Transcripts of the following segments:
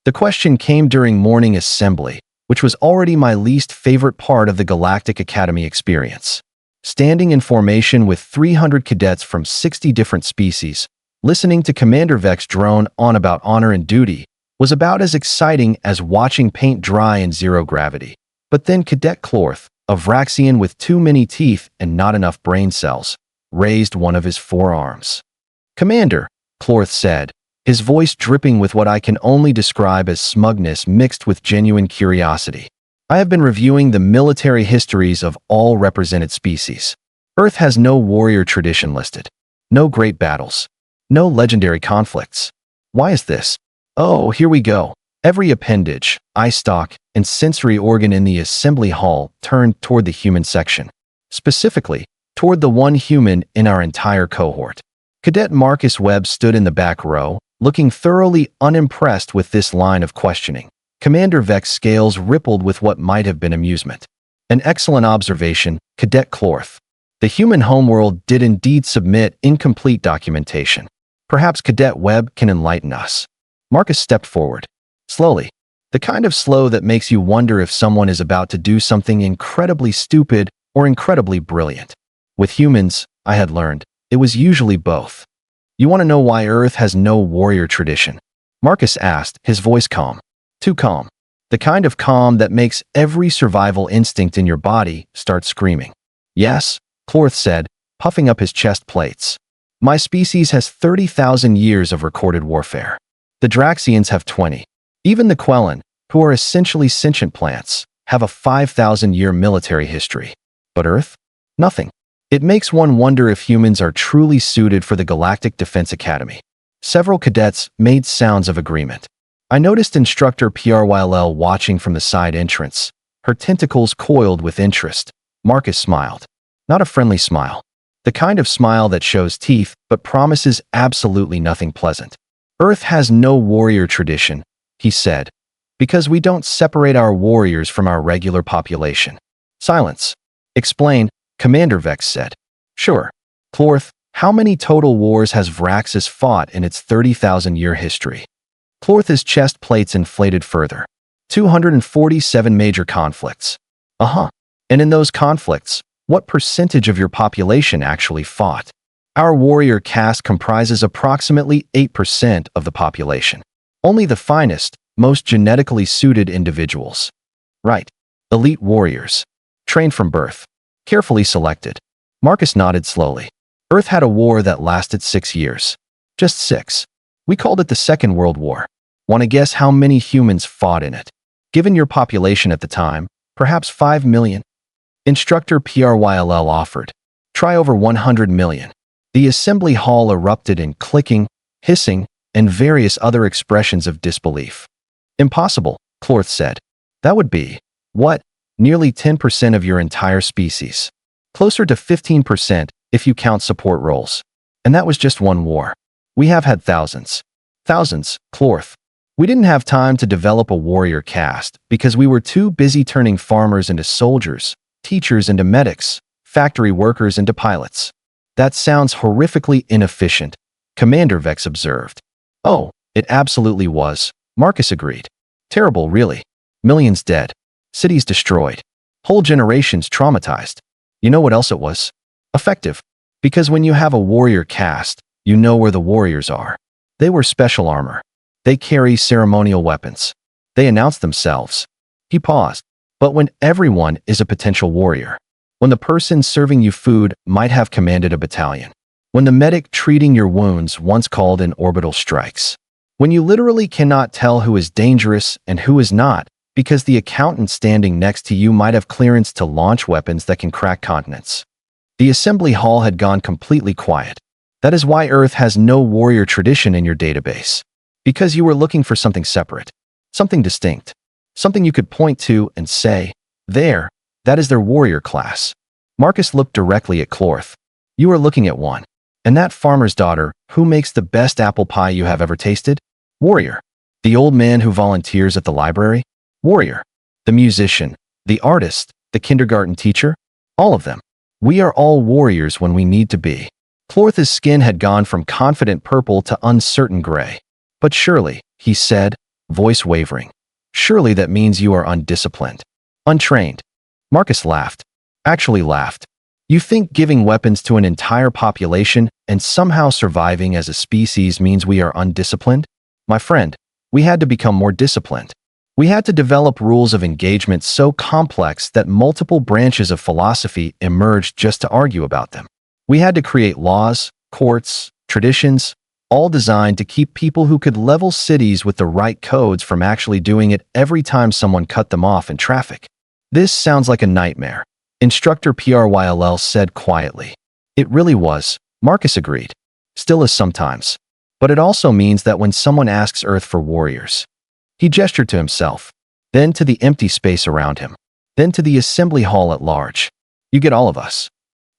The question came during morning assembly, which was already my least favorite part of the Galactic Academy experience. Standing in formation with 300 cadets from 60 different species, listening to Commander Vex drone on about honor and duty was about as exciting as watching paint dry in zero gravity. But then Cadet Clorth, a Vraxian with too many teeth and not enough brain cells, raised one of his forearms. "Commander," Clorth said, his voice dripping with what I can only describe as smugness mixed with genuine curiosity. "I have been reviewing the military histories of all represented species. Earth has no warrior tradition listed. No great battles. No legendary conflicts. Why is this? Oh, here we go." Every appendage, eye stalk, and sensory organ in the assembly hall turned toward the human section. Specifically, toward the one human in our entire cohort. Cadet Marcus Webb stood in the back row, looking thoroughly unimpressed with this line of questioning. Commander Vex's scales rippled with what might have been amusement. "An excellent observation, Cadet Clorth. The human homeworld did indeed submit incomplete documentation. Perhaps Cadet Webb can enlighten us." Marcus stepped forward. Slowly. The kind of slow that makes you wonder if someone is about to do something incredibly stupid or incredibly brilliant. With humans, I had learned, it was usually both. "You want to know why Earth has no warrior tradition?" Marcus asked, his voice calm. Too calm. The kind of calm that makes every survival instinct in your body start screaming. "Yes," Clorth said, puffing up his chest plates. "My species has 30,000 years of recorded warfare. The Draxians have 20. Even the Quellan, who are essentially sentient plants, have a 5,000-year military history. But Earth? Nothing. It makes one wonder if humans are truly suited for the Galactic Defense Academy." Several cadets made sounds of agreement. I noticed instructor Pryll watching from the side entrance, her tentacles coiled with interest. Marcus smiled. Not a friendly smile. The kind of smile that shows teeth but promises absolutely nothing pleasant. "Earth has no warrior tradition," he said, "because we don't separate our warriors from our regular population." "Silence." "Explain," Commander Vex said. "Sure. Clorth, how many total wars has Vraxis fought in its 30,000-year history?" Clorth's chest plates inflated further. 247 major conflicts. Uh-huh. "And in those conflicts, what percentage of your population actually fought?" "Our warrior caste comprises approximately 8% of the population. Only the finest, most genetically suited individuals." "Right. Elite warriors. Trained from birth. Carefully selected." Marcus nodded slowly. "Earth had a war that lasted 6 years. Just 6. We called it the Second World War. Want to guess how many humans fought in it? Given your population at the time, perhaps 5 million? Instructor Pryll offered. "Try over 100 million. The assembly hall erupted in clicking, hissing, and various other expressions of disbelief. "Impossible," Clorth said. "That would be, what, nearly 10% of your entire species. Closer to 15% if you count support roles. And that was just one war. We have had thousands." "Thousands, Clorth. We didn't have time to develop a warrior caste because we were too busy turning farmers into soldiers, teachers into medics, factory workers into pilots." "That sounds horrifically inefficient," Commander Vex observed. "Oh, it absolutely was," Marcus agreed. "Terrible, really. Millions dead. Cities destroyed. Whole generations traumatized. You know what else it was? Effective. Because when you have a warrior caste, you know where the warriors are. They wear special armor. They carry ceremonial weapons. They announce themselves." He paused. "But when everyone is a potential warrior, when the person serving you food might have commanded a battalion, when the medic treating your wounds once called in orbital strikes, when you literally cannot tell who is dangerous and who is not, because the accountant standing next to you might have clearance to launch weapons that can crack continents." The assembly hall had gone completely quiet. "That is why Earth has no warrior tradition in your database. Because you were looking for something separate, something distinct, something you could point to and say, there, that is their warrior class." Marcus looked directly at Clorth. "You are looking at one. And that farmer's daughter, who makes the best apple pie you have ever tasted? Warrior. The old man who volunteers at the library? Warrior. The musician, the artist, the kindergarten teacher? All of them. We are all warriors when we need to be." Clorth's skin had gone from confident purple to uncertain gray. "But surely," he said, voice wavering. Surely that means you are undisciplined. Untrained. Marcus laughed. Actually laughed. You think giving weapons to an entire population and somehow surviving as a species means we are undisciplined? My friend, we had to become more disciplined. We had to develop rules of engagement so complex that multiple branches of philosophy emerged just to argue about them. We had to create laws, courts, traditions, all designed to keep people who could level cities with the right codes from actually doing it every time someone cut them off in traffic. This sounds like a nightmare, Instructor Pryll said quietly. It really was, Marcus agreed. Still is sometimes. But it also means that when someone asks Earth for warriors, he gestured to himself, then to the empty space around him, then to the assembly hall at large. You get all of us.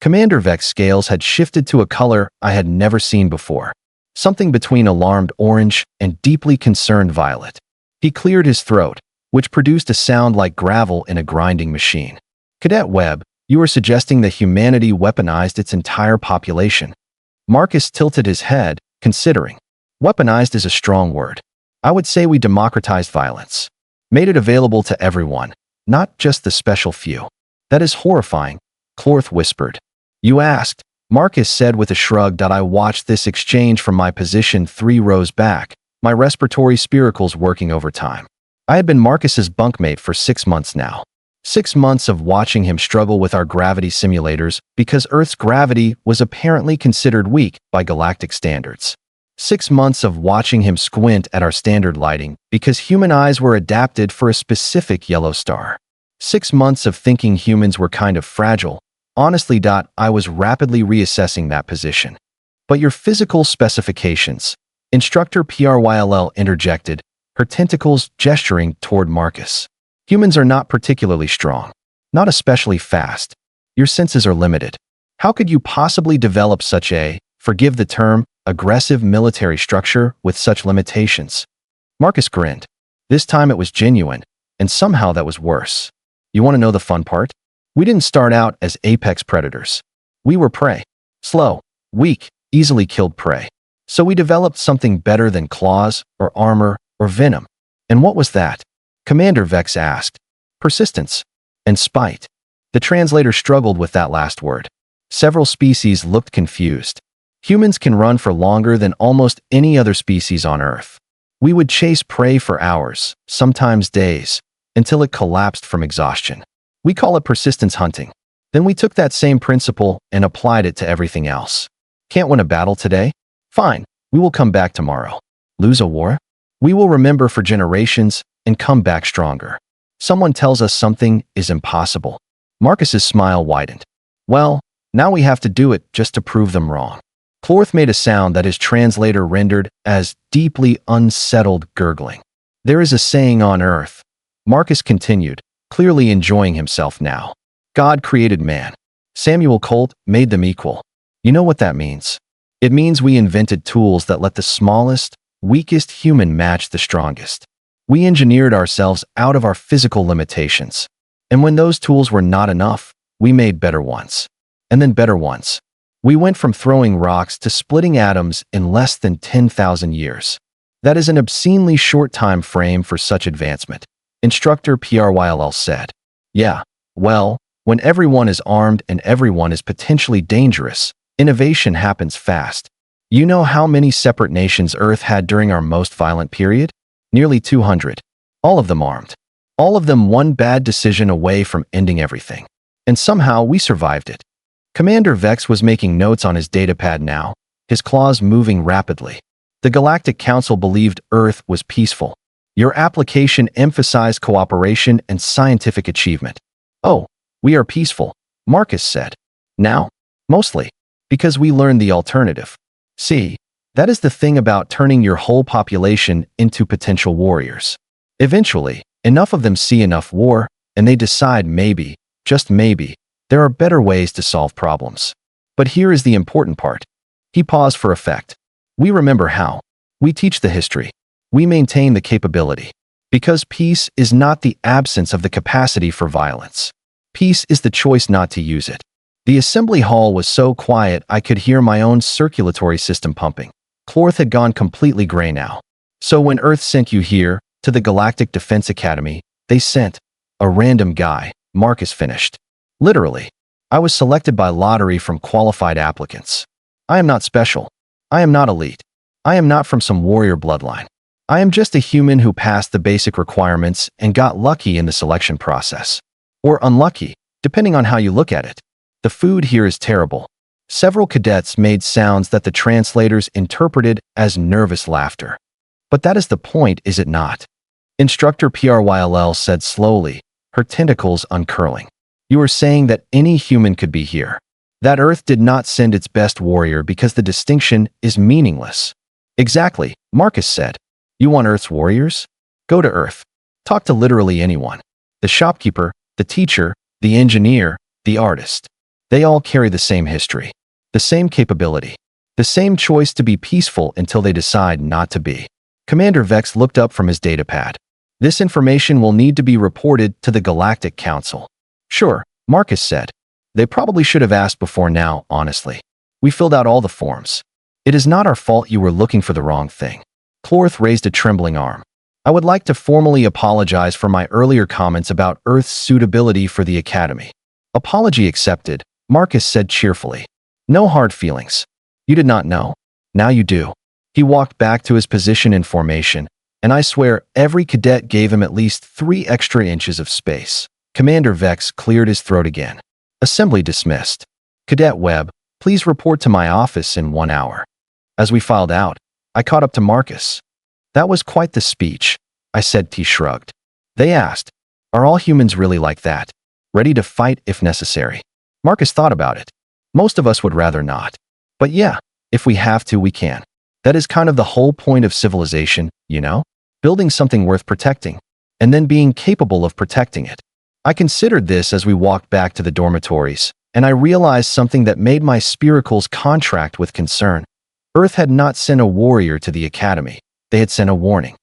Commander Vex's scales had shifted to a color I had never seen before, something between alarmed orange and deeply concerned violet. He cleared his throat, which produced a sound like gravel in a grinding machine. Cadet Webb, you are suggesting that humanity weaponized its entire population. Marcus tilted his head, considering. Weaponized is a strong word. I would say we democratized violence. Made it available to everyone, not just the special few. That is horrifying, Clorth whispered. You asked, Marcus said with a shrug. I watched this exchange from my position 3 rows back, my respiratory spiracles working overtime. I had been Marcus's bunkmate for 6 months now. 6 months of watching him struggle with our gravity simulators because Earth's gravity was apparently considered weak by galactic standards. 6 months of watching him squint at our standard lighting because human eyes were adapted for a specific yellow star. 6 months of thinking humans were kind of fragile. Honestly, I was rapidly reassessing that position. But your physical specifications, Instructor Pryll interjected, her tentacles gesturing toward Marcus. Humans are not particularly strong, not especially fast. Your senses are limited. How could you possibly develop such a, forgive the term, aggressive military structure with such limitations? Marcus grinned. This time it was genuine, and somehow that was worse. You want to know the fun part? We didn't start out as apex predators. We were prey. Slow, weak, easily killed prey. So we developed something better than claws, or armor, or venom. And what was that? Commander Vex asked. Persistence. And spite. The translator struggled with that last word. Several species looked confused. Humans can run for longer than almost any other species on Earth. We would chase prey for hours, sometimes days, until it collapsed from exhaustion. We call it persistence hunting. Then we took that same principle and applied it to everything else. Can't win a battle today? Fine, we will come back tomorrow. Lose a war? We will remember for generations and come back stronger. Someone tells us something is impossible. Marcus's smile widened. Well, now we have to do it just to prove them wrong. Clorth made a sound that his translator rendered as deeply unsettled gurgling. There is a saying on Earth. Marcus continued, clearly enjoying himself now. God created man. Samuel Colt made them equal. You know what that means? It means we invented tools that let the smallest, weakest human match the strongest. We engineered ourselves out of our physical limitations. And when those tools were not enough, we made better ones. And then better ones. We went from throwing rocks to splitting atoms in less than 10,000 years. That is an obscenely short time frame for such advancement, Instructor Pryll said. Yeah, well, when everyone is armed and everyone is potentially dangerous, innovation happens fast. You know how many separate nations Earth had during our most violent period? Nearly 200. All of them armed. All of them one bad decision away from ending everything. And somehow we survived it. Commander Vex was making notes on his datapad now, his claws moving rapidly. The Galactic Council believed Earth was peaceful. Your application emphasized cooperation and scientific achievement. Oh, we are peaceful, Marcus said. Now? Mostly. Because we learned the alternative. See, that is the thing about turning your whole population into potential warriors. Eventually, enough of them see enough war, and they decide maybe, just maybe, there are better ways to solve problems. But here is the important part. He paused for effect. We remember how. We teach the history. We maintain the capability. Because peace is not the absence of the capacity for violence. Peace is the choice not to use it. The assembly hall was so quiet I could hear my own circulatory system pumping. Clorth had gone completely gray now. So when Earth sent you here, to the Galactic Defense Academy, they sent a random guy. Marcus finished. Literally. I was selected by lottery from qualified applicants. I am not special. I am not elite. I am not from some warrior bloodline. I am just a human who passed the basic requirements and got lucky in the selection process. Or unlucky, depending on how you look at it. The food here is terrible. Several cadets made sounds that the translators interpreted as nervous laughter. But that is the point, is it not? Instructor Pryll said slowly, her tentacles uncurling. You are saying that any human could be here. That Earth did not send its best warrior because the distinction is meaningless. Exactly, Marcus said. You want Earth's warriors? Go to Earth. Talk to literally anyone. The shopkeeper, the teacher, the engineer, the artist. They all carry the same history, the same capability, the same choice to be peaceful until they decide not to be. Commander Vex looked up from his datapad. This information will need to be reported to the Galactic Council. Sure, Marcus said. They probably should have asked before now, honestly. We filled out all the forms. It is not our fault you were looking for the wrong thing. Clorth raised a trembling arm. I would like to formally apologize for my earlier comments about Earth's suitability for the Academy. Apology accepted, Marcus said cheerfully. No hard feelings. You did not know. Now you do. He walked back to his position in formation, and I swear every cadet gave him at least 3 extra inches of space. Commander Vex cleared his throat again. Assembly dismissed. Cadet Webb, please report to my office in 1 hour. As we filed out, I caught up to Marcus. That was quite the speech, I said. He shrugged. They asked, are all humans really like that? Ready to fight if necessary? Marcus thought about it. Most of us would rather not. But yeah, if we have to, we can. That is kind of the whole point of civilization, you know? Building something worth protecting, and then being capable of protecting it. I considered this as we walked back to the dormitories, and I realized something that made my spiracles contract with concern. Earth had not sent a warrior to the Academy. They had sent a warning.